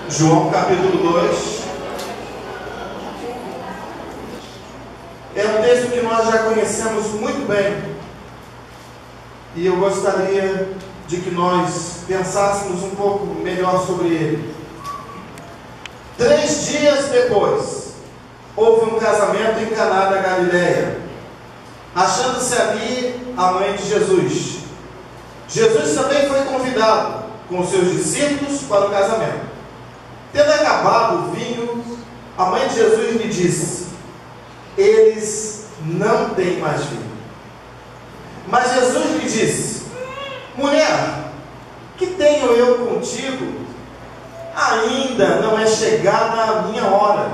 João capítulo 2. É um texto que nós já conhecemos muito bem. E eu gostaria de que nós pensássemos um pouco melhor sobre ele. 3 dias depois, houve um casamento em Caná da Galileia, achando-se ali a mãe de Jesus. Jesus também foi convidado com seus discípulos para o casamento. Tendo acabado o vinho, a mãe de Jesus lhe disse: eles não têm mais vinho. Mas Jesus lhe disse: mulher, que tenho eu contigo? Ainda não é chegada a minha hora.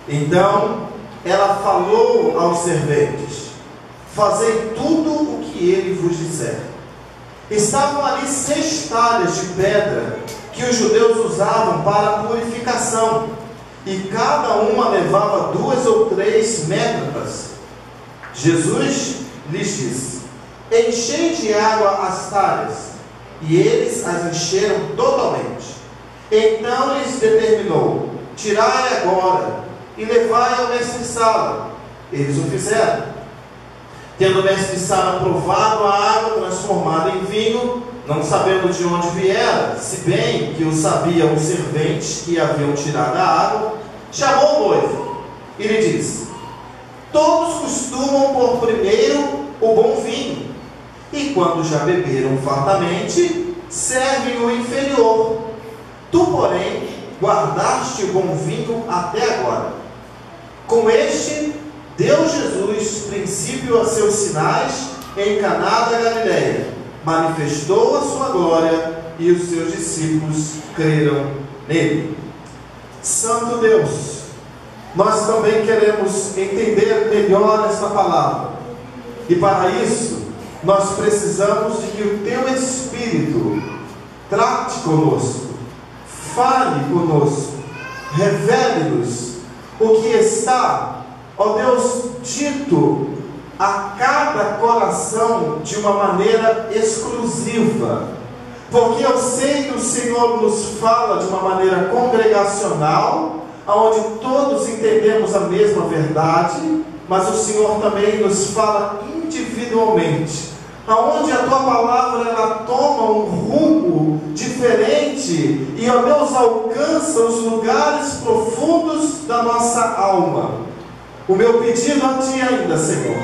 Então ela falou aos serventes: fazei tudo o que ele vos disser. Estavam ali 6 talhas de pedra que os judeus usavam para a purificação, e cada uma levava 2 ou 3 métricas. Jesus lhes disse: enchei de água as talhas, e eles as encheram totalmente. Então lhes determinou: tirai agora e levai ao mestre-sala. Eles o fizeram. Tendo o mestre-sala provado a água transformada em vinho, não sabendo de onde viera, se bem que o sabiam os serventes que haviam tirado a água, chamou o noivo e lhe disse: todos costumam pôr primeiro o bom vinho, e quando já beberam fartamente, servem o inferior. Tu, porém, guardaste o bom vinho até agora. Com este, deu Jesus princípio a seus sinais em Caná da Galileia, manifestou a sua glória, e os seus discípulos creram nele. Santo Deus, nós também queremos entender melhor esta palavra, e para isso nós precisamos de que o teu Espírito trate conosco, fale conosco, revele-nos o que está, ó Deus, dito a cada coração de uma maneira exclusiva, porque eu sei que o Senhor nos fala de uma maneira congregacional, onde todos entendemos a mesma verdade, mas o Senhor também nos fala individualmente, aonde a tua palavra ela toma um rumo diferente e, ó Deus, alcança os lugares profundos da nossa alma. O meu pedido a ti ainda, Senhor,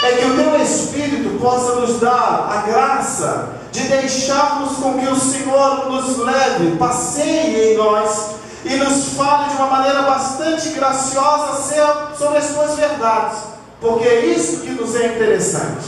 é que o teu Espírito possa nos dar a graça de deixarmos com que o Senhor nos leve, passeie em nós e nos fale de uma maneira bastante graciosa sobre as tuas verdades, porque é isso que nos é interessante.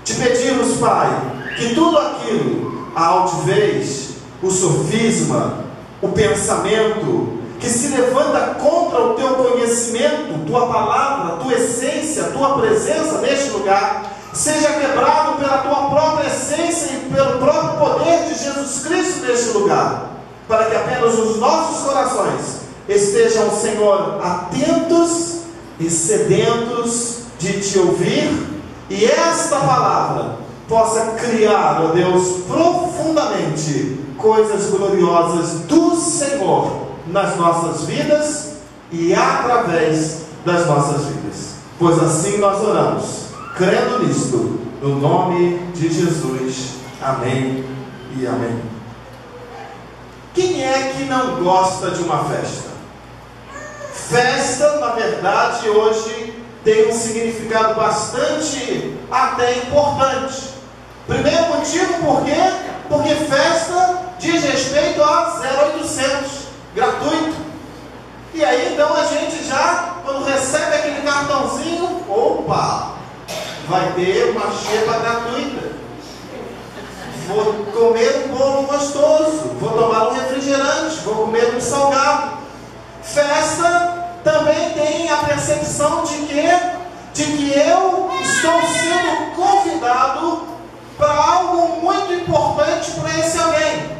Te pedimos, Pai, que tudo aquilo, a altivez, o sofisma, o pensamento que se levanta contra o teu conhecimento, tua palavra, tua essência, tua presença neste lugar, seja quebrado pela tua própria essência e pelo próprio poder de Jesus Cristo neste lugar, para que apenas os nossos corações estejam, Senhor, atentos e sedentos de te ouvir, e esta palavra possa criar, ó Deus, profundamente coisas gloriosas do Senhor nas nossas vidas e através das nossas vidas. Pois assim nós oramos, crendo nisto, no nome de Jesus. Amém e amém. Quem é que não gosta de uma festa? Festa, na verdade, hoje tem um significado bastante até importante. Primeiro motivo, por quê? Porque festa diz respeito a 0800, gratuito. E aí então a gente já, quando recebe aquele cartãozinho, opa, vai ter uma xepa gratuita, vou comer um bolo gostoso, vou tomar um refrigerante, vou comer um salgado. Festa também tem a percepção de que eu estou sendo convidado para algo muito importante para esse alguém.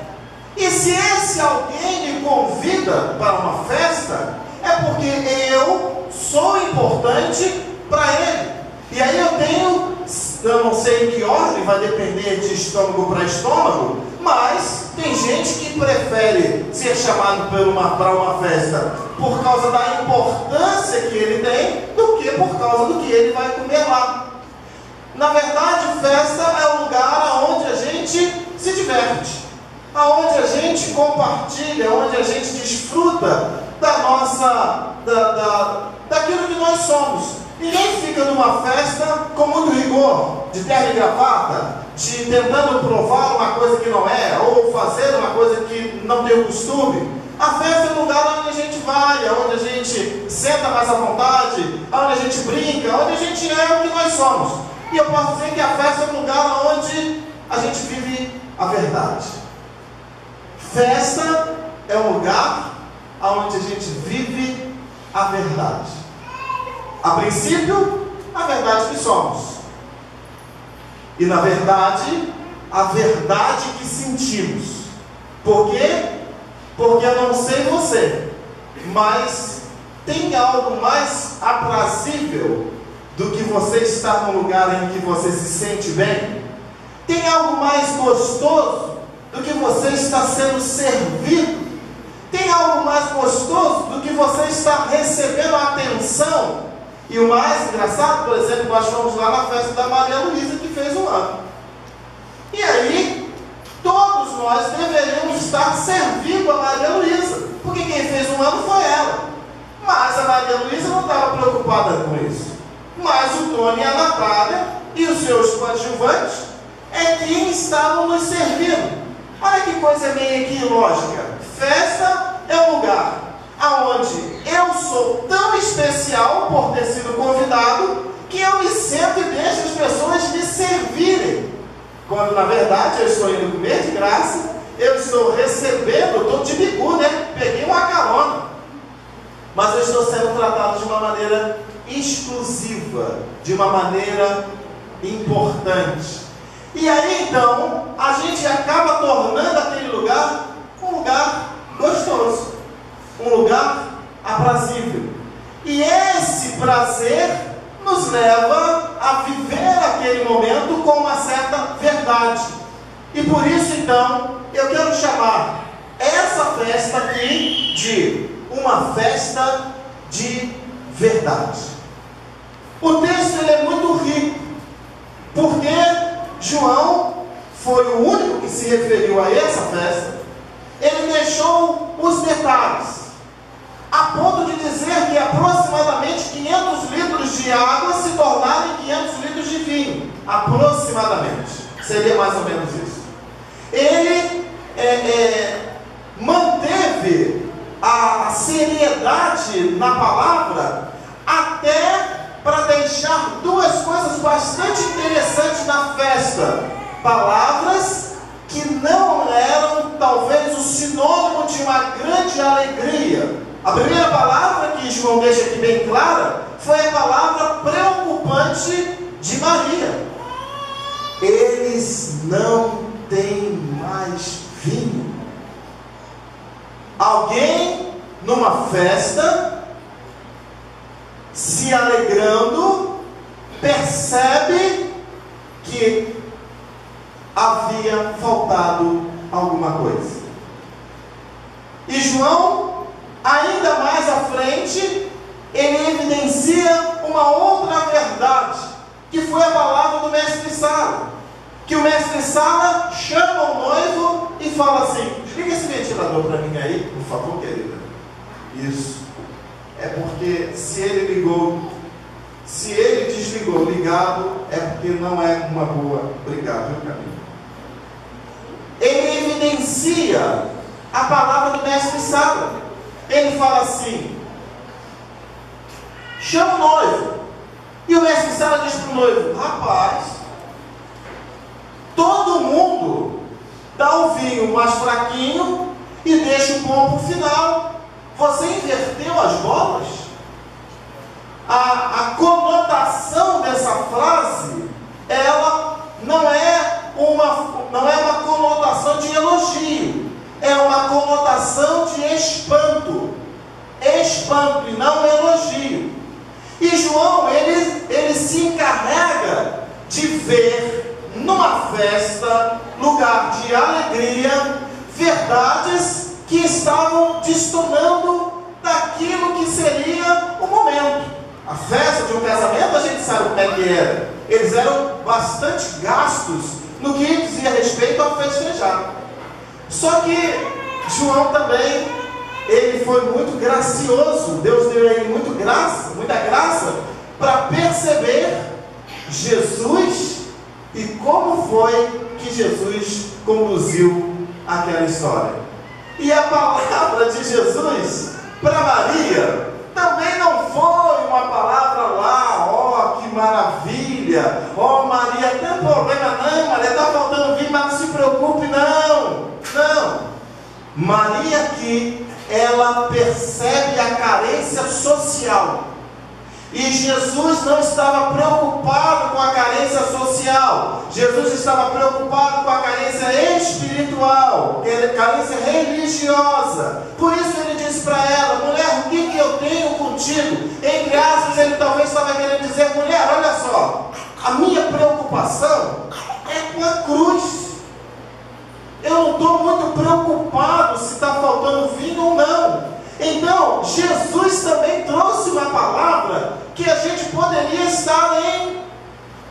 E se esse alguém me convida para uma festa, é porque eu sou importante para ele. E aí eu não sei em que ordem, vai depender de estômago para estômago, mas tem gente que prefere ser chamado para uma festa por causa da importância que ele tem, do que por causa do que ele vai comer lá. Na verdade, festa é o lugar onde a gente se diverte, onde a gente compartilha, onde a gente desfruta daquilo que nós somos. Ninguém fica numa festa com muito rigor, de terno e gravata, tentando provar uma coisa que não é, ou fazer uma coisa que não tem o costume. A festa é o lugar onde a gente vai, onde a gente senta mais à vontade, onde a gente brinca, onde a gente é o que nós somos. E eu posso dizer que a festa é um lugar onde a gente vive a verdade. Festa é um lugar onde a gente vive a verdade. A princípio, a verdade que somos. E na verdade, a verdade que sentimos. Por quê? Porque eu não sei você, mas tem algo mais aprazível do que você estar num lugar em que você se sente bem? Tem algo mais gostoso do que você estar sendo servido? Tem algo mais gostoso do que você estar recebendo atenção? E o mais engraçado, por exemplo, nós fomos lá na festa da Maria Luísa, que fez 1 ano. E aí, todos nós deveríamos estar servindo a Maria Luísa, porque quem fez 1 ano foi ela. Mas a Maria Luísa não estava preocupada com isso. Mas o Tony e a Natália e os seus coadjuvantes é quem estavam nos servindo. Olha que coisa meio que ilógica. Festa é um lugar aonde eu sou tão especial por ter sido convidado que eu me sento e deixo as pessoas me servirem, quando na verdade eu estou indo comer de graça, eu estou recebendo, eu estou de bigu, né? Peguei uma carona, mas eu estou sendo tratado de uma maneira exclusiva, de uma maneira importante. E aí então a gente acaba tornando aquele lugar um lugar gostoso, um lugar aprazível. E esse prazer nos leva a viver aquele momento com uma certa verdade. E por isso então eu quero chamar essa festa aqui de uma festa de verdade. O texto ele é muito rico, porque João foi o único que se referiu a essa festa. Ele deixou os detalhes, a ponto de dizer que aproximadamente 500 litros de água se tornaram 500 litros de vinho. Aproximadamente. Seria mais ou menos isso. Ele manteve a seriedade na palavra até para deixar 2 coisas bastante interessantes na festa. Palavras que não eram talvez o sinônimo de uma grande alegria. A primeira palavra que João deixa aqui bem clara foi a palavra preocupante de Maria. Eles não têm mais vinho. Alguém numa festa, se alegrando, percebe que havia faltado alguma coisa. E João, ainda mais à frente, ele evidencia uma outra verdade, que foi a palavra do mestre Sala. Que o mestre Sala chama o noivo e fala assim: desliga esse ventilador para mim aí, por favor, querida. Isso. É porque se ele desligou ligado, é porque não é uma boa. Obrigado, meu caminho. Ele evidencia a palavra do mestre Sala. Ele fala assim: chama o noivo. E o mestre Sala diz para o noivo: rapaz, todo mundo dá o vinho mais fraquinho e deixa o bom para o final. Você inverteu as bolas? A conotação dessa frase, ela não é uma conotação de elogio, é uma conotação de espanto e não elogio. E João, ele se encarrega expressar de alegria verdades que estavam destoando daquilo que seria o momento. A festa de um casamento, a gente sabe como é que era. Eles eram bastante gastos no que dizia respeito ao festejar. Só que João também, ele foi muito gracioso. Deus deu a ele muita graça para perceber Jesus e como foi que Jesus conduziu aquela história. E a palavra de Jesus para Maria também não foi uma palavra lá, ó, que maravilha, ó, Maria, não tem problema não, Maria, está faltando vinho, mas não se preocupe, não. Maria aqui, ela percebe a carência social. E Jesus não estava preocupado com a carência social. Jesus estava preocupado com a carência espiritual, carência religiosa. Por isso ele disse para ela: mulher, o que eu tenho contigo? Entre aspas, ele talvez estava querendo dizer: mulher, olha só, a minha preocupação é com a cruz. Eu não estou muito preocupado se está faltando vinho ou não. Então, Jesus também trouxe uma palavra que a gente poderia estar em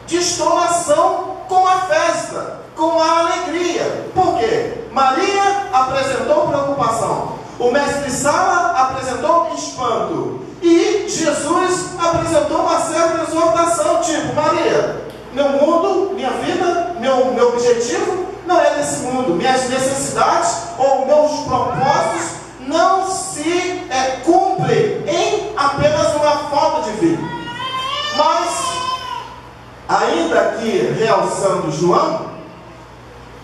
destonação com a festa, com a alegria. Por quê? Maria apresentou preocupação, o mestre Sala apresentou espanto, e Jesus apresentou uma certa exortação, tipo: Maria, meu mundo, minha vida, meu objetivo não é desse mundo. Minhas necessidades ou meus propósitos não se cumprem em apenas uma falta de vinho. Mas, ainda aqui realçando João,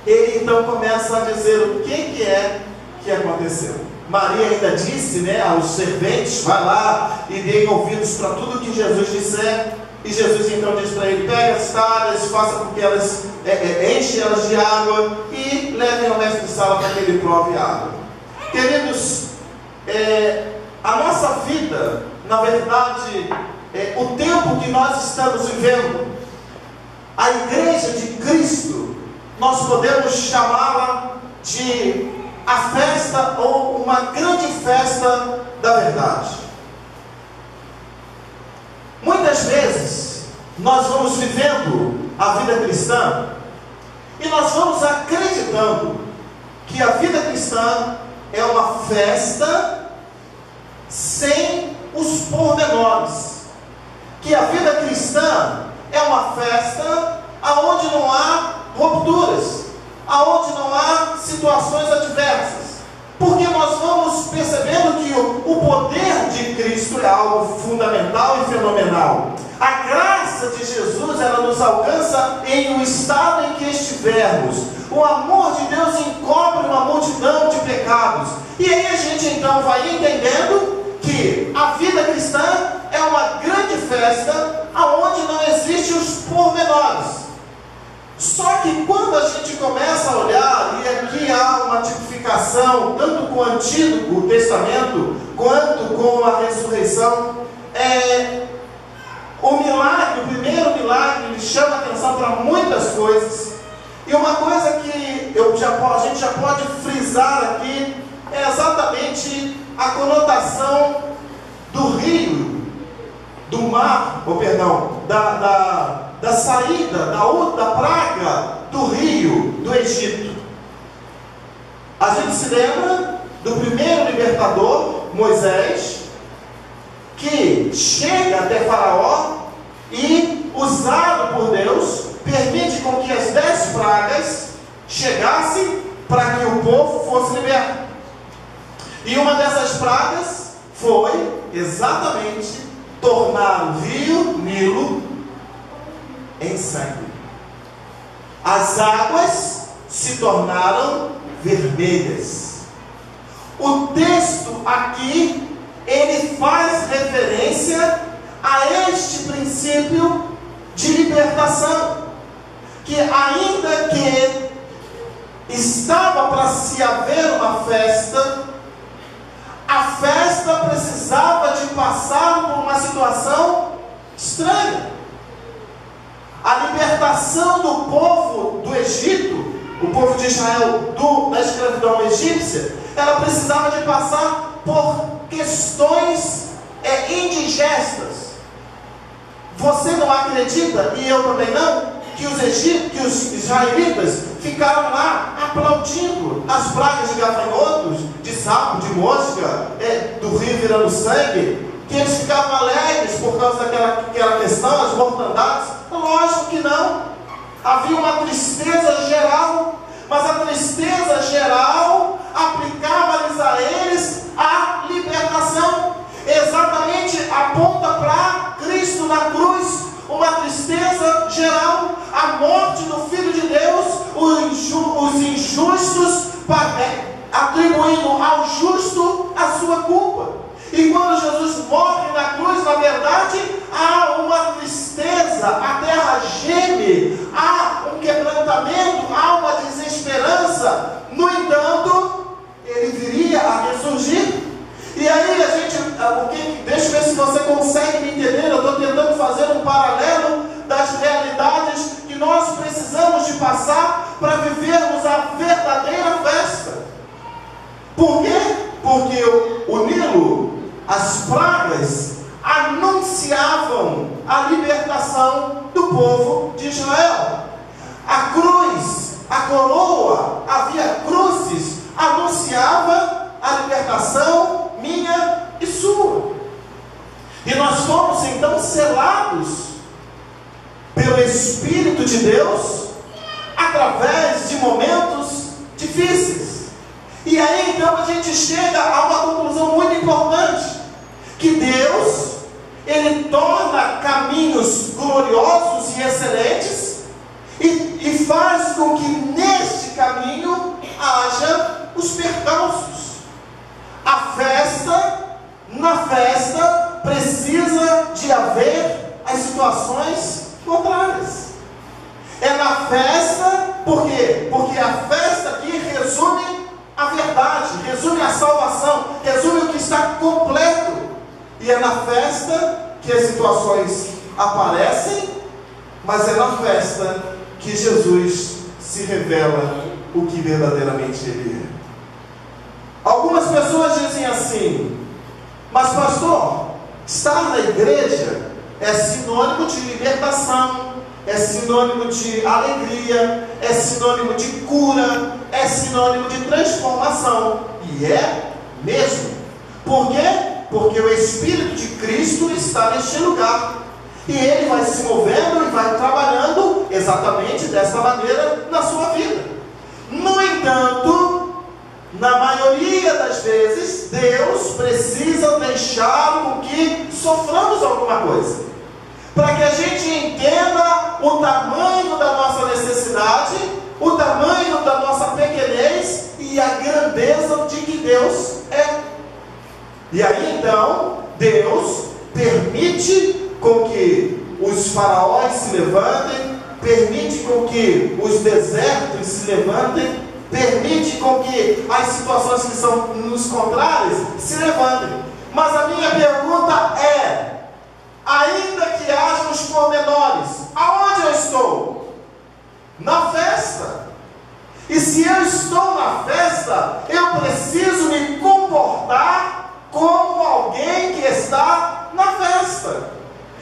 ele então começa a dizer o que é que aconteceu. Maria ainda disse, né, aos serventes: vai lá e deem ouvidos para tudo que Jesus disser. E Jesus então diz para ele: pega as talhas, faça com que elas enchem elas de água e levem ao mestre de sala para que ele prove a água. Queridos, a nossa vida, na verdade, o tempo que nós estamos vivendo, a igreja de Cristo, nós podemos chamá-la de a festa ou uma grande festa da verdade. Muitas vezes nós vamos vivendo a vida cristã e nós vamos acreditando que a vida cristã é uma festa sem os pormenores, que a vida cristã é uma festa aonde não há rupturas, aonde não há situações adversas, porque nós vamos percebendo que o poder de Cristo é algo fundamental e fenomenal. A graça de Jesus, ela nos alcança em um estado em que estivermos. O amor de Deus encobre uma multidão de pecados. E aí a gente então vai entendendo que a vida cristã é uma grande festa aonde não existem os pormenores. Só que quando a gente começa a olhar, e aqui há uma tipificação, tanto com o Antigo Testamento, quanto com a ressurreição, o milagre, o primeiro milagre, ele chama a atenção para muitas coisas. E uma coisa que a gente já pode frisar aqui, é exatamente a conotação do rio, do mar, da saída, da praga do rio do Egito. A gente se lembra do primeiro libertador, Moisés, que chega até Faraó e, usado por Deus, permite com que as 10 pragas chegassem para que o povo fosse liberto. E uma dessas pragas foi exatamente tornar o rio Nilo em sangue. As águas se tornaram vermelhas. O texto aqui, ele faz referência a este princípio de libertação, que ainda que estava para se haver uma festa, a festa precisava de passar por uma situação estranha. A libertação do povo do Egito o povo de Israel da escravidão egípcia, ela precisava de passar por questões indigestas. Você não acredita, e eu também não, que os israelitas ficaram lá aplaudindo as pragas de gafanhotos, de sapo, de mosca, do rio virando sangue, que eles ficavam alegres por causa daquela questão, as mortandades? Lógico que não. Havia uma tristeza geral, mas a tristeza geral aplicava-lhes a eles a libertação. Exatamente aponta para Cristo na cruz, uma tristeza geral, a morte do Filho de Deus, os injustos atribuindo ao justo a sua culpa. E quando Jesus morre na cruz, na verdade, há uma tristeza, a terra geme, há um quebrantamento, há uma desesperança. No entanto, ele viria a ressurgir. E aí deixa eu ver se você consegue me entender. Eu estou tentando fazer um paralelo das realidades que nós precisamos de passar para vivermos a verdadeira festa. Por quê? Porque o Nilo, as pragas, anunciavam a libertação do povo de Israel. A cruz, a coroa, havia cruzes, anunciava a libertação minha e sua. E nós fomos então selados pelo Espírito de Deus através de momentos difíceis. E aí então a gente chega a uma conclusão muito importante, que Deus, Ele torna caminhos gloriosos e excelentes e faz com que neste caminho haja os percalços. Na festa precisa de haver as situações contrárias. É na festa, por quê? Porque a festa aqui resume a verdade, resume a salvação, resume o que está completo. E é na festa que as situações aparecem, mas é na festa que Jesus se revela o que verdadeiramente Ele é. Algumas pessoas dizem assim: mas pastor, estar na igreja é sinônimo de libertação, é sinônimo de alegria, é sinônimo de cura, é sinônimo de transformação. E é mesmo. Por quê? Porque o Espírito de Cristo está neste lugar. E Ele vai se movendo e vai trabalhando exatamente dessa maneira na sua vida. No entanto, na maioria das vezes, Deus precisa deixar com que soframos alguma coisa, para que a gente entenda o tamanho da nossa necessidade, o tamanho da nossa pequenez e a grandeza de que Deus é. E aí então, Deus permite com que os faraós se levantem, permite com que os desertos se levantem, permite com que as situações que são nos contrárias se levantem. Mas a minha pergunta é: ainda que haja os pormenores, aonde eu estou? Na festa. E se eu estou na festa, eu preciso me comportar como alguém que está na festa.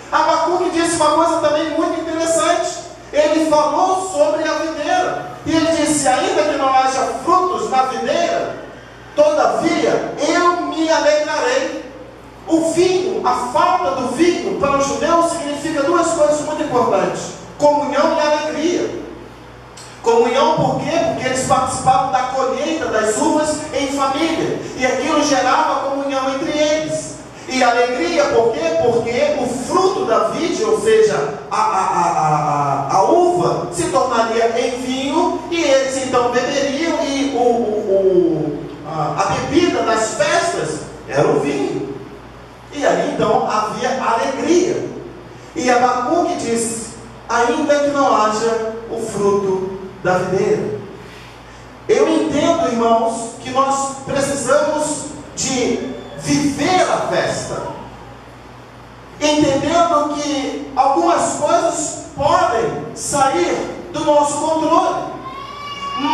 Abacuque disse uma coisa também muito interessante. Ele falou sobre a videira, e ele disse: ainda que não haja frutos na videira, todavia eu me alegrarei. O vinho, a falta do vinho para o judeu significa duas coisas muito importantes: comunhão e alegria. Comunhão por quê? Porque eles participavam da colheita das uvas em família, e aquilo gerava comunhão entre eles. E alegria por quê? Porque o fruto da vide, ou seja, a uva, se tornaria em vinho, e eles então beberiam, e a bebida das festas era o vinho. E aí então havia alegria. E Abacuque disse: ainda que não haja o fruto da videira. Eu entendo, irmãos, que nós precisamos de viver a festa, entendendo que algumas coisas podem sair do nosso controle,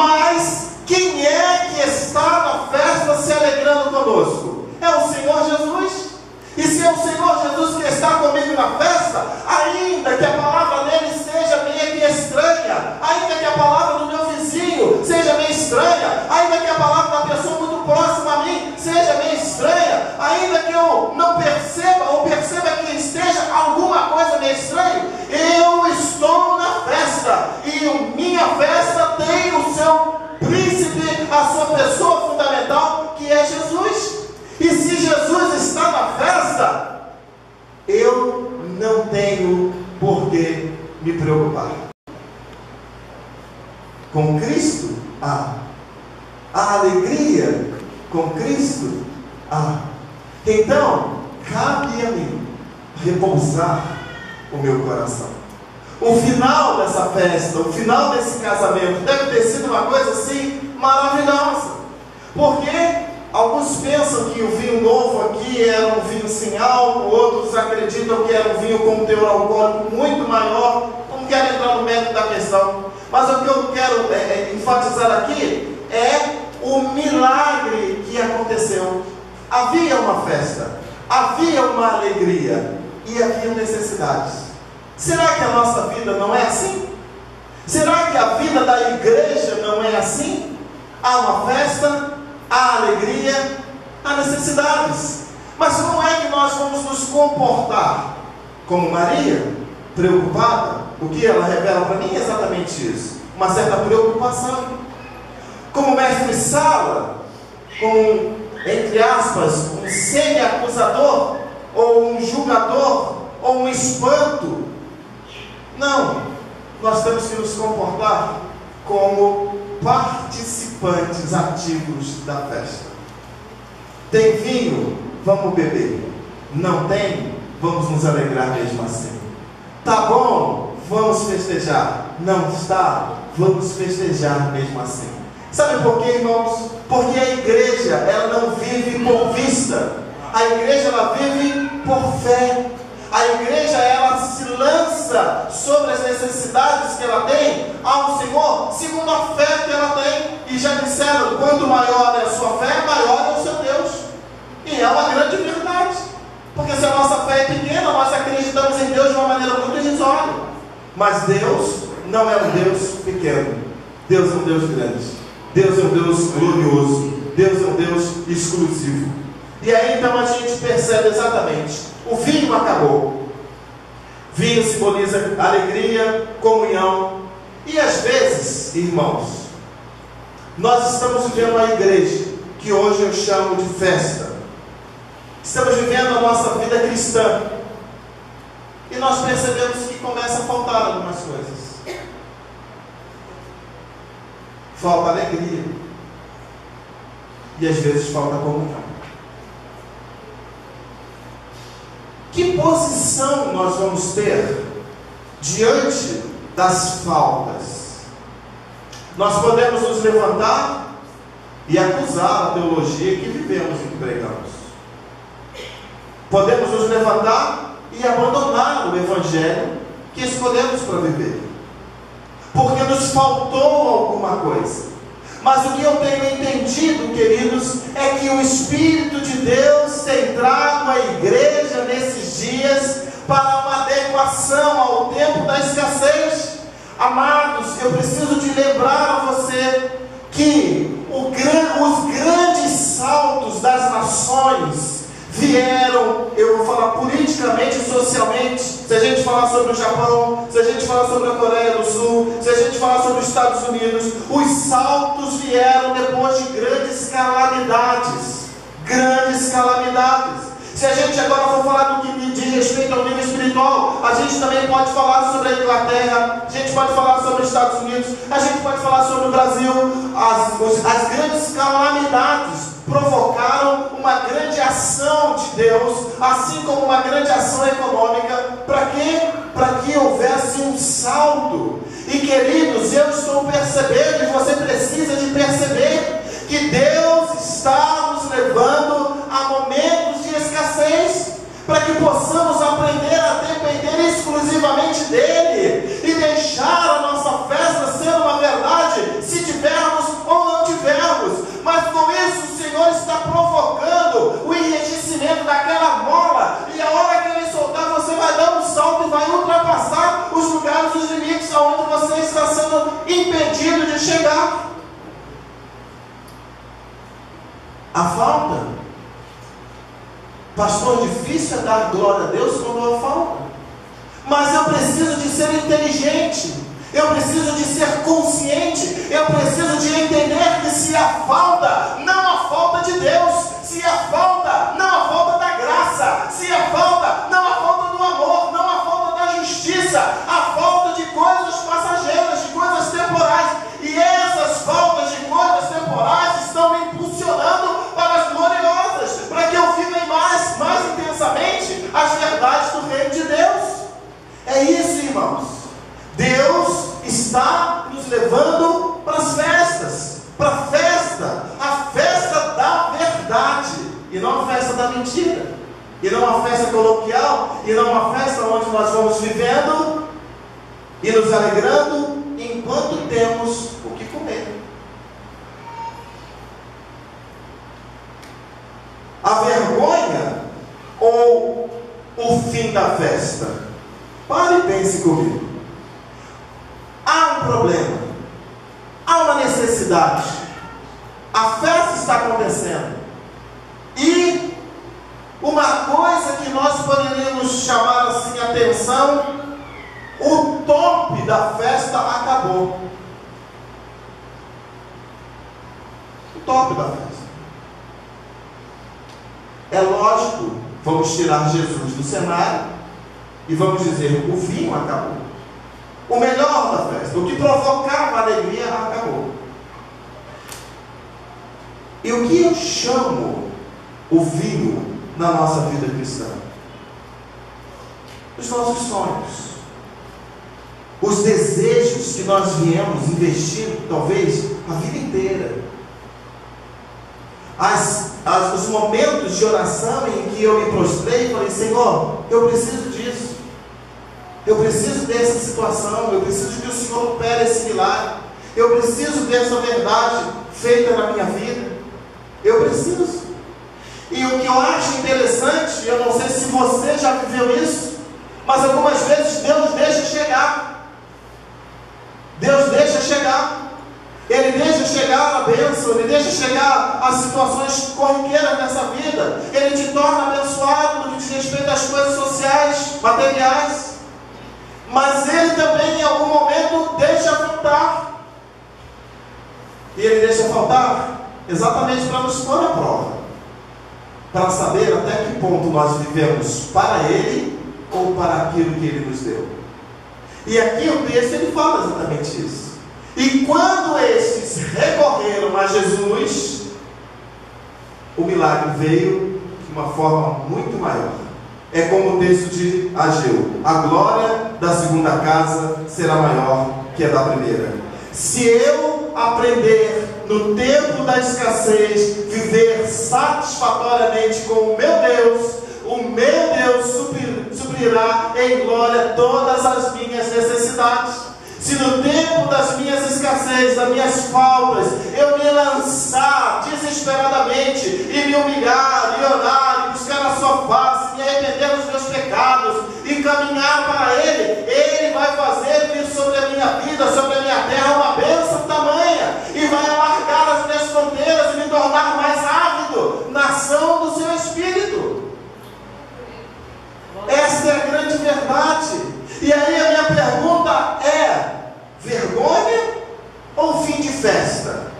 Mas quem é que está na festa se alegrando conosco? É o Senhor Jesus. E se é o Senhor Jesus que está comigo na festa, ainda que a palavra dele seja meio estranha, ainda que a palavra do meu vizinho seja meio estranha, ainda que a palavra da pessoa muito próxima a mim seja meio estranha, ainda que eu não perceba ou perceba que esteja alguma coisa meio estranha, eu estou na festa, e minha festa tem o seu príncipe, a sua pessoa fundamental, que é Jesus. E se Jesus está na festa, eu não tenho por que me preocupar. Com Cristo, há alegria. Com Cristo, há. Então, cabe a mim repousar o meu coração. O final dessa festa, o final desse casamento deve ter sido uma coisa assim maravilhosa. Porque alguns pensam que o vinho novo aqui era um vinho sem álcool, outros acreditam que era um vinho com um teor alcoólico muito maior. Não quero entrar no mérito da questão, mas o que eu quero enfatizar aqui é o milagre que aconteceu. Havia uma festa, havia uma alegria e havia necessidades. Será que a nossa vida não é assim? Será que a vida da igreja não é assim? Há uma festa, há alegria, há necessidades. Mas como é que nós vamos nos comportar? Como Maria, preocupada? O que ela revela para mim é exatamente isso, uma certa preocupação. Como mestre Sala, com, entre aspas, um semi-acusador, ou um julgador, ou um espanto. Não, nós temos que nos comportar como participantes ativos da festa. Tem vinho? Vamos beber. Não tem? Vamos nos alegrar mesmo assim. Tá bom? Vamos festejar. Não está? Vamos festejar mesmo assim. Sabe por quê, irmãos? Porque a igreja, ela não vive por vista. A igreja, ela vive por fé. A igreja, ela se lança sobre as necessidades que ela tem ao Senhor, segundo a fé que ela tem. E já disseram, quanto maior é a sua fé, maior é o seu Deus. E é uma grande verdade. Porque se a nossa fé é pequena, nós acreditamos em Deus de uma maneira muito irrisória. Mas Deus não é um Deus pequeno. Deus é um Deus grande. Deus é um Deus glorioso. Deus é um Deus exclusivo. E aí então a gente percebe exatamente. O vinho acabou. Vinho simboliza alegria, comunhão. E às vezes, irmãos, nós estamos vivendo uma igreja que hoje eu chamo de festa. Estamos vivendo a nossa vida cristã. E nós percebemos que começa a faltar algumas coisas. Falta alegria. E às vezes falta comunhão. Que posição nós vamos ter diante das faltas? Nós podemos nos levantar e acusar a teologia que vivemos e que pregamos. Podemos nos levantar e abandonar o evangelho que escolhemos para viver, porque nos faltou alguma coisa. Mas o que eu tenho entendido, queridos, é que o Espírito de Deus tem trago a igreja nesses dias para uma adequação ao tempo da escassez. Amados, eu preciso de lembrar a você que os grandes saltos das nações vieram, eu vou falar politicamente e socialmente. Se a gente falar sobre o Japão, se a gente falar sobre a Coreia do Sul, se a gente falar sobre os Estados Unidos, os saltos vieram depois de grandes calamidades. Grandes calamidades. Se a gente agora for falar do que diz respeito ao nível espiritual, a gente também pode falar sobre a Inglaterra, a gente pode falar sobre os Estados Unidos, a gente pode falar sobre o Brasil. As grandes calamidades provocaram uma grande ação de Deus, assim como uma grande ação econômica. Para quê? Para que houvesse um salto. E queridos, eu estou percebendo, e você precisa de perceber, que Deus está nos levando a momentos de escassez, para que possamos aprender a depender exclusivamente dEle, e deixar a nossa festa ser uma verdade, se tivermos sendo impedido de chegar. A falta. Pastor, difícil é dar glória a Deus quando há falta. Mas eu preciso de ser inteligente. Eu preciso de ser consciente. Eu preciso de entender que se há falta, não há falta de Deus. Se há falta, não há falta da graça. Se há falta, não há falta do amor. Não há falta da justiça. Há falta de coisas passageiras, de coisas temporais. E essas faltas de coisas temporais estão me impulsionando para as gloriosas, para que eu viva mais intensamente as verdades do reino de Deus. É isso, irmãos. Deus está nos levando para as festas, para a festa da verdade, e não a festa da mentira, e não a festa coloquial, e não uma festa onde nós vamos vivendo e nos alegrando enquanto temos o que comer. A vergonha ou o fim da festa? Pare e pense comigo. Há um problema, há uma necessidade, a festa está acontecendo, e uma coisa que nós poderíamos chamar assim atenção: o top da festa acabou. O top da festa. É lógico, vamos tirar Jesus do cenário e vamos dizer: o vinho acabou. O melhor da festa, o que provocava alegria, acabou. E o que eu chamo o vinho na nossa vida cristã? Os nossos sonhos, os desejos que nós viemos investindo, talvez, a vida inteira. Os momentos de oração em que eu me prostrei e falei: Senhor, eu preciso disso. Eu preciso dessa situação, eu preciso que o Senhor opere esse milagre, eu preciso dessa verdade feita na minha vida, eu preciso. E o que eu acho interessante, eu não sei se você já viveu isso, mas algumas vezes Deus deixa chegar. Deus deixa chegar. Ele deixa chegar a bênção, Ele deixa chegar as situações corriqueiras dessa vida. Ele te torna abençoado no que diz respeito às coisas sociais, materiais. Mas Ele também em algum momento deixa faltar. E Ele deixa faltar exatamente para nos pôr à prova, para saber até que ponto nós vivemos para Ele ou para aquilo que Ele nos deu. E aqui o texto ele fala exatamente isso. E quando estes recorreram a Jesus, o milagre veio de uma forma muito maior. É como o texto de Ageu: a glória da segunda casa será maior que a da primeira. Se eu aprender no tempo da escassez, viver satisfatoriamente com o meu Deus suprirá em glória todas as minhas necessidades. Se no tempo das minhas escassez, das minhas faltas, eu me lançar desesperadamente e me humilhar, e orar, e buscar a sua face, me arrepender dos meus pecados, e caminhar para Ele, Ele vai fazer vir sobre a minha vida, sobre a minha terra, uma bênção tamanha, e vai alargar as minhas fronteiras e me tornar mais ávido na ação do seu Espírito. Esta é a grande verdade. E aí a minha pergunta é: vergonha ou fim de festa?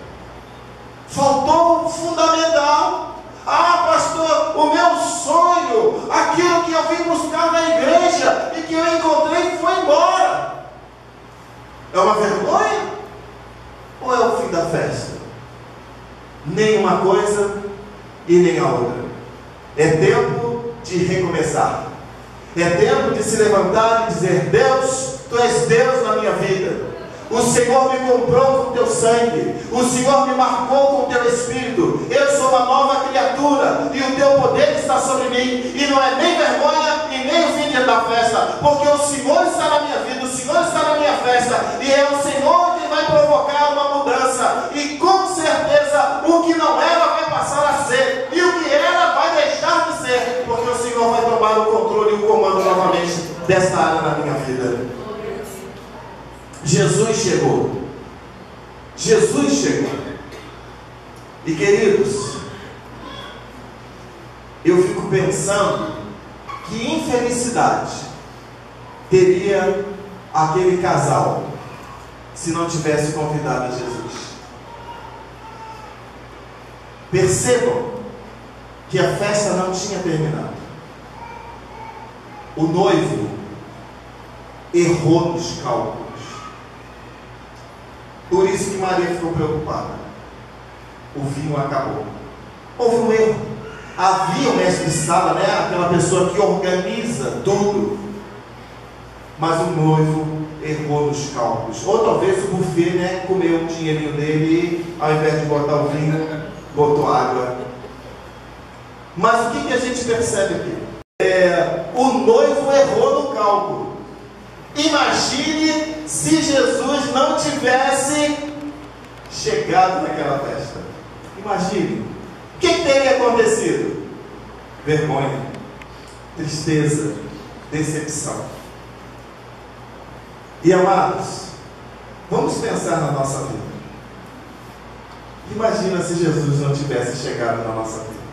Faltou o fundamental. Ah, pastor, o meu sonho, aquilo que eu vim buscar na igreja e que eu encontrei, foi embora. É uma vergonha ou é o fim da festa? Nem uma coisa e nem a outra. É tempo de recomeçar. É tempo de se levantar e dizer: Deus, Tu és Deus na minha vida. O Senhor me comprou com Teu sangue. O Senhor me marcou com Teu Espírito. Eu sou uma nova criatura e o Teu poder está sobre mim. E não é nem vergonha e nem o fim da festa, porque o Senhor está na minha vida, o Senhor está na minha festa, e é o Senhor que vai provocar uma mudança. E com certeza o que não era vai passar a ser, e o que era vai deixar de ser, porque o Senhor vai tomar o controle e o comando novamente desta área na minha vida. Jesus chegou. Jesus chegou. E queridos, eu fico pensando que infelicidade teria aquele casal se não tivesse convidado a Jesus. Percebam que a festa não tinha terminado. O noivo errou nos cálculos. Por isso que Maria ficou preocupada. O vinho acabou. Houve um erro. Havia o mestre de sala, aquela pessoa que organiza tudo. Mas o noivo errou nos cálculos. Ou talvez o buffet, comeu um dinheirinho dele e, ao invés de botar o vinho, botou água. Mas o que a gente percebe aqui? O noivo errou no cálculo. Imagine se Jesus não tivesse chegado naquela festa. Imagine. O que teria acontecido? Vergonha, tristeza, decepção. E amados, vamos pensar na nossa vida. Imagina se Jesus não tivesse chegado na nossa vida.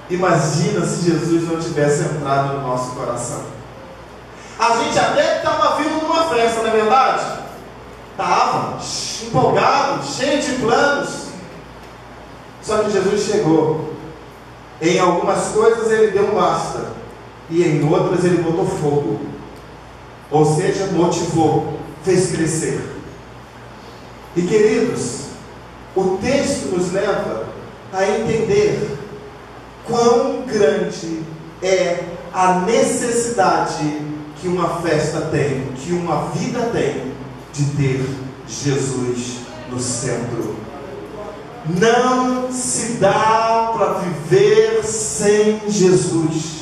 Imagina se Jesus não tivesse entrado no nosso coração. A gente até estava vivo numa festa, não é verdade? Estava empolgado, cheio de planos. Só que Jesus chegou. Em algumas coisas ele deu um basta, e em outras ele botou fogo. Ou seja, motivou, fez crescer. E queridos, o texto nos leva a entender quão grande é a necessidade que uma festa tem, que uma vida tem, de ter Jesus no centro. Não se dá para viver sem Jesus.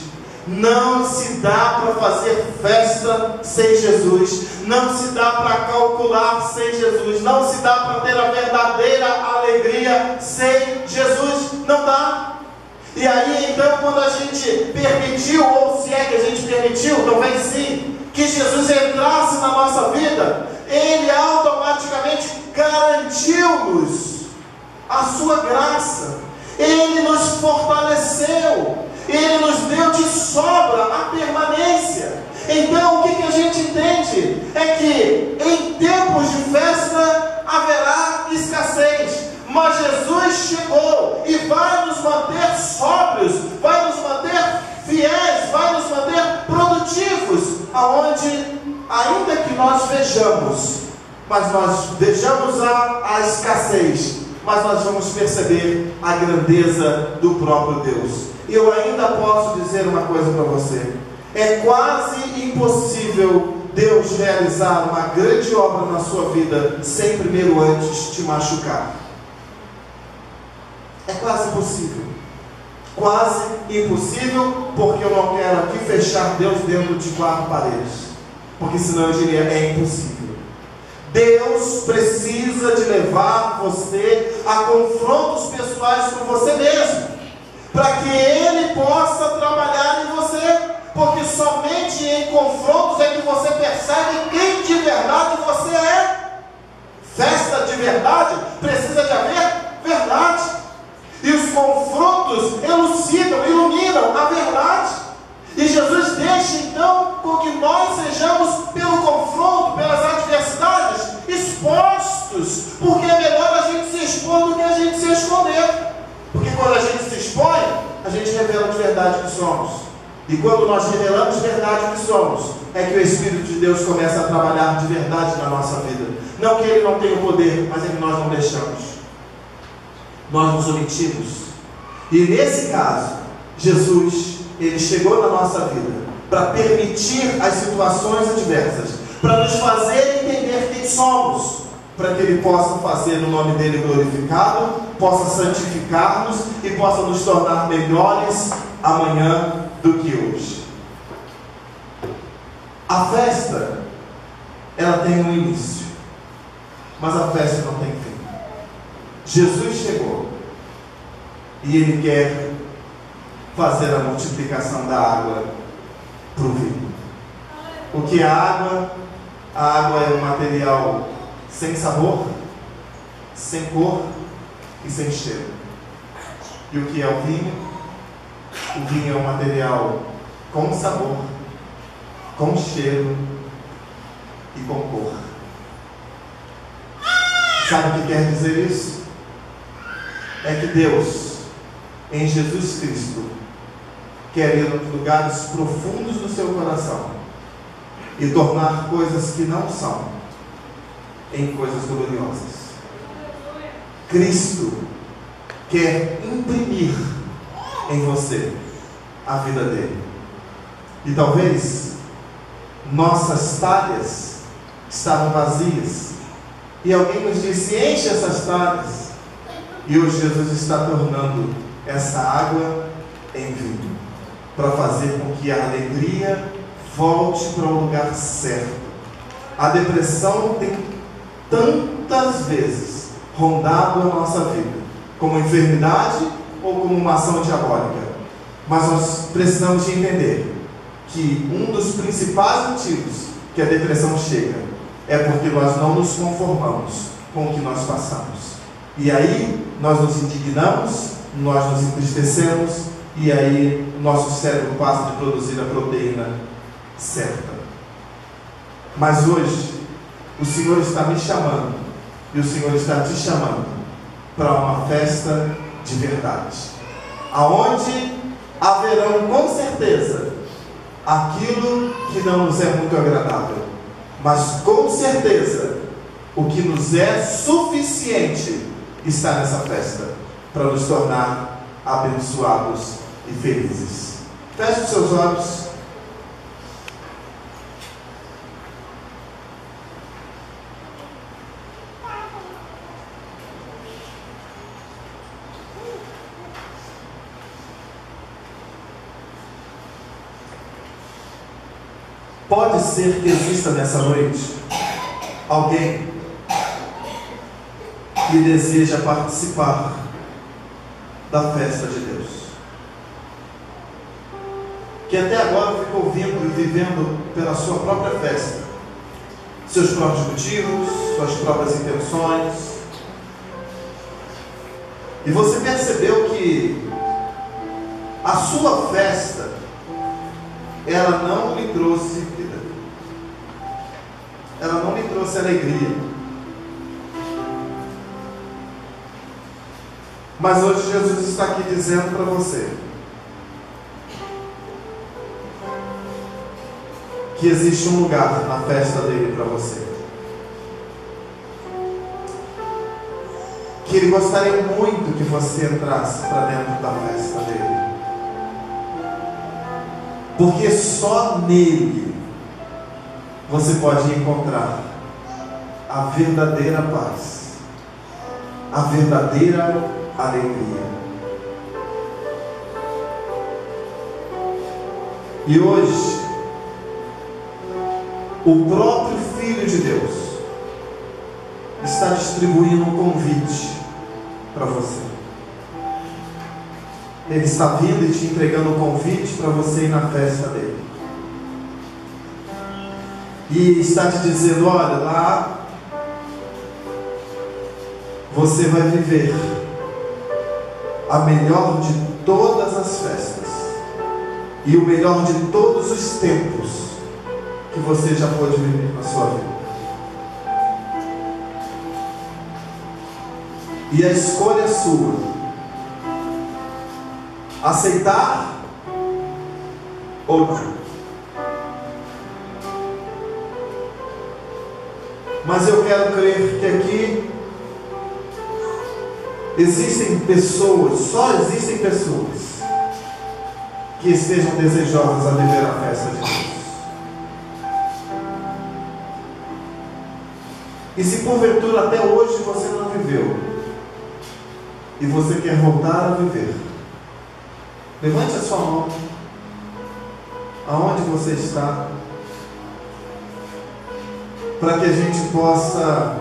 Não se dá para fazer festa sem Jesus. Não se dá para calcular sem Jesus. Não se dá para ter a verdadeira alegria sem Jesus. Não dá. E aí então, quando a gente permitiu, ou se é que a gente permitiu, talvez sim, que Jesus entrasse na nossa vida, Ele automaticamente garantiu-nos a sua graça. Ele nos fortaleceu. Ele nos deu de sobra a permanência. Então o que a gente entende? É que em tempos de festa haverá escassez. Mas Jesus chegou e vai nos manter sóbrios, vai nos manter fiéis, vai nos manter produtivos, aonde, ainda que nós vejamos, mas nós vejamos a escassez, mas nós vamos perceber a grandeza do próprio Deus. E eu ainda posso dizer uma coisa para você: é quase impossível Deus realizar uma grande obra na sua vida sem primeiro antes te machucar. É quase impossível. Quase impossível, porque eu não quero aqui fechar Deus dentro de 4 paredes, porque senão eu diria, é impossível. Deus precisa de levar você a confrontos pessoais com você mesmo, para que Ele possa trabalhar em você, porque somente em confrontos é que você percebe quem de verdade você é. Festa de verdade precisa de haver verdade. E os confrontos elucidam, iluminam a verdade. E Jesus deixa então com que nós sejamos, pelo confronto, pelas adversidades, expostos. Porque é melhor a gente se expor do que a gente se esconder. Porque quando a gente se expõe, a gente revela de verdade que somos. E quando nós revelamos de verdade que somos, é que o Espírito de Deus começa a trabalhar de verdade na nossa vida. Não que Ele não tenha o poder, mas é que nós não deixamos. Nós nos omitimos. E nesse caso, Jesus, Ele chegou na nossa vida para permitir as situações adversas, para nos fazer entender quem somos, para que Ele possa fazer o nome dEle glorificado, possa santificar-nos e possa nos tornar melhores amanhã do que hoje. A festa, ela tem um início, mas a festa não tem fim. Jesus chegou e Ele quer fazer a multiplicação da água para o vinho. O que é água A água é um material sem sabor, sem cor e sem cheiro. E o que é o vinho? O vinho é um material com sabor, com cheiro e com cor. Sabe o que quer dizer isso? É que Deus, em Jesus Cristo, quer ir nos lugares profundos do seu coração e tornar coisas que não são em coisas gloriosas. Cristo quer imprimir em você a vida dele. E talvez nossas talhas estavam vazias e alguém nos disse: enche essas talhas. E hoje Jesus está tornando essa água em vinho, para fazer com que a alegria volte para o lugar certo. A depressão tem tantas vezes rondado a nossa vida, como enfermidade ou como uma ação diabólica. Mas nós precisamos de entender que um dos principais motivos que a depressão chega é porque nós não nos conformamos com o que nós passamos. E aí nós nos indignamos, nós nos entristecemos, e aí o nosso cérebro passa de produzir a proteína certa. Mas hoje o Senhor está me chamando, e o Senhor está te chamando para uma festa de verdade, aonde haverão com certeza aquilo que não nos é muito agradável, mas com certeza o que nos é suficiente está nessa festa para nos tornar abençoados e felizes. Feche os seus olhos. Pode ser que exista nessa noite alguém que deseja participar da festa de Deus, que até agora ficou vindo e vivendo pela sua própria festa, seus próprios motivos, suas próprias intenções, e você percebeu que a sua festa, ela não lhe trouxe vida, ela não lhe trouxe alegria. Mas hoje Jesus está aqui dizendo para você que existe um lugar na festa dele para você, que ele gostaria muito que você entrasse para dentro da festa dele, porque só nele você pode encontrar a verdadeira paz, a verdadeira alegria. E hoje o próprio Filho de Deus está distribuindo um convite para você. Ele está vindo e te entregando um convite para você ir na festa dele. E está te dizendo: olha, lá você vai viver a melhor de todas as festas e o melhor de todos os tempos que você já pôde viver na sua vida. E a escolha é sua: aceitar ou não. Mas eu quero crer que aqui existem pessoas, só existem pessoas que estejam desejosas a viver a festa de Deus. E se porventura até hoje você não viveu e você quer voltar a viver, levante a sua mão aonde você está, para que a gente possa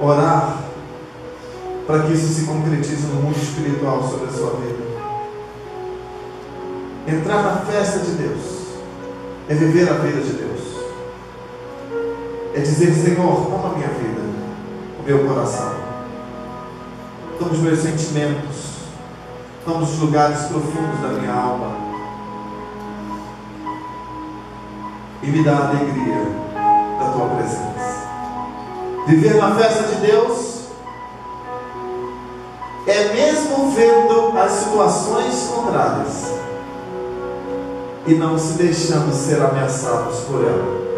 orar para que isso se concretize no mundo espiritual sobre a sua vida. Entrar na festa de Deus é viver a vida de Deus. é dizer: Senhor, toma a minha vida, o meu coração, toma os meus sentimentos, toma os lugares profundos da minha alma e me dá a alegria da tua presença. Viver na festa de Deus é mesmo vendo as situações contrárias e não se deixando ser ameaçados por ela.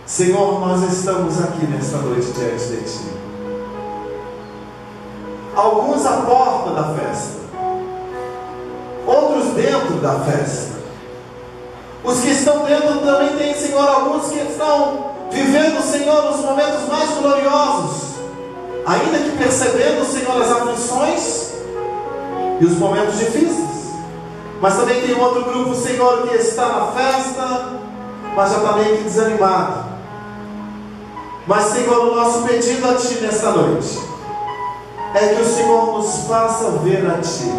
Senhor, nós estamos aqui nesta noite diante de Ti. Alguns à porta da festa, outros dentro da festa. Os que estão dentro também têm, Senhor, alguns que estão vivendo, Senhor, os momentos mais gloriosos, ainda que percebendo, Senhor, as aflições e os momentos difíceis. Mas também tem outro grupo, Senhor, que está na festa, mas já está meio que desanimado. Mas, Senhor, o nosso pedido a Ti nesta noite é que o Senhor nos faça ver a Ti.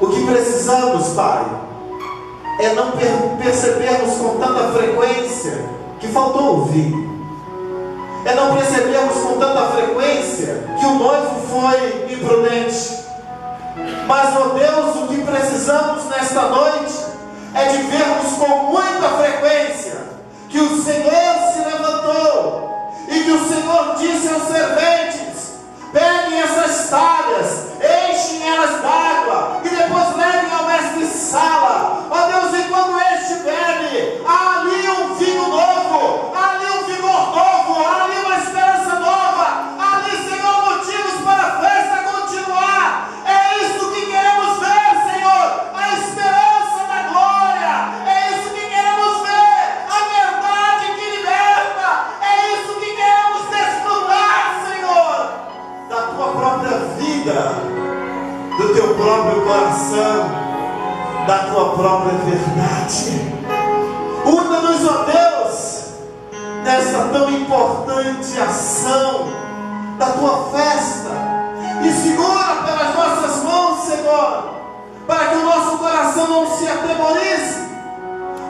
O que precisamos, Pai, é não percebermos com tanta frequência que faltou ouvir. É não percebermos com tanta frequência que o noivo foi imprudente. Mas, ó Deus, o que precisamos nesta noite é de vermos com muita frequência que o Senhor se levantou e que o Senhor disse aos serventes: peguem essas talhas, enchem elas d'água e depois levem ao mestre-sala. Ó Deus, e quando este bebe, há ali um vinho novo, há ali um vigor novo, há ali uma esperança nova, há ali, Senhor, motivos para a festa continuar. É isso que queremos ver, Senhor, a esperança da glória. É isso que queremos ver, a verdade que liberta. É isso que queremos desfrutar, Senhor, da Tua própria vida, do Teu próprio coração, da Tua própria verdade. Una-nos, ó Deus, nessa tão importante ação da Tua festa, e segura pelas nossas mãos, Senhor, para que o nosso coração não se atemorize,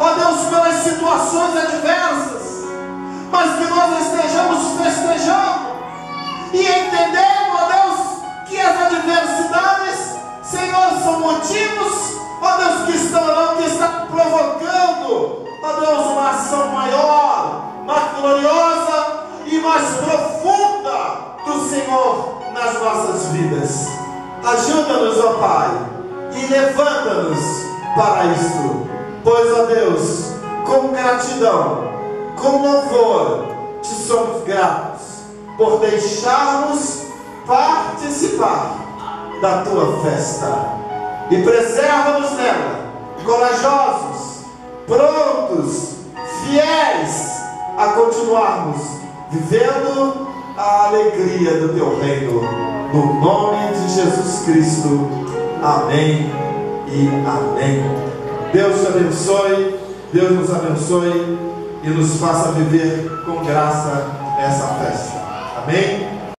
ó Deus, pelas situações adversas, mas que nós estejamos festejando e entendendo, ó Deus, que as adversidades, Senhor, são motivos, ó Deus, que estão provocando, ó Deus, uma ação maior, mais gloriosa e mais profunda do Senhor nas nossas vidas. Ajuda-nos, ó Pai, e levanta-nos para isto, pois, ó Deus, com gratidão, com louvor, Te somos gratos por deixar-nos participar da Tua festa, e preserva-nos nela, corajosos, prontos, fiéis a continuarmos vivendo a alegria do Teu reino, no nome de Jesus Cristo. Amém e amém. Deus te abençoe, Deus nos abençoe e nos faça viver com graça essa festa. Amém?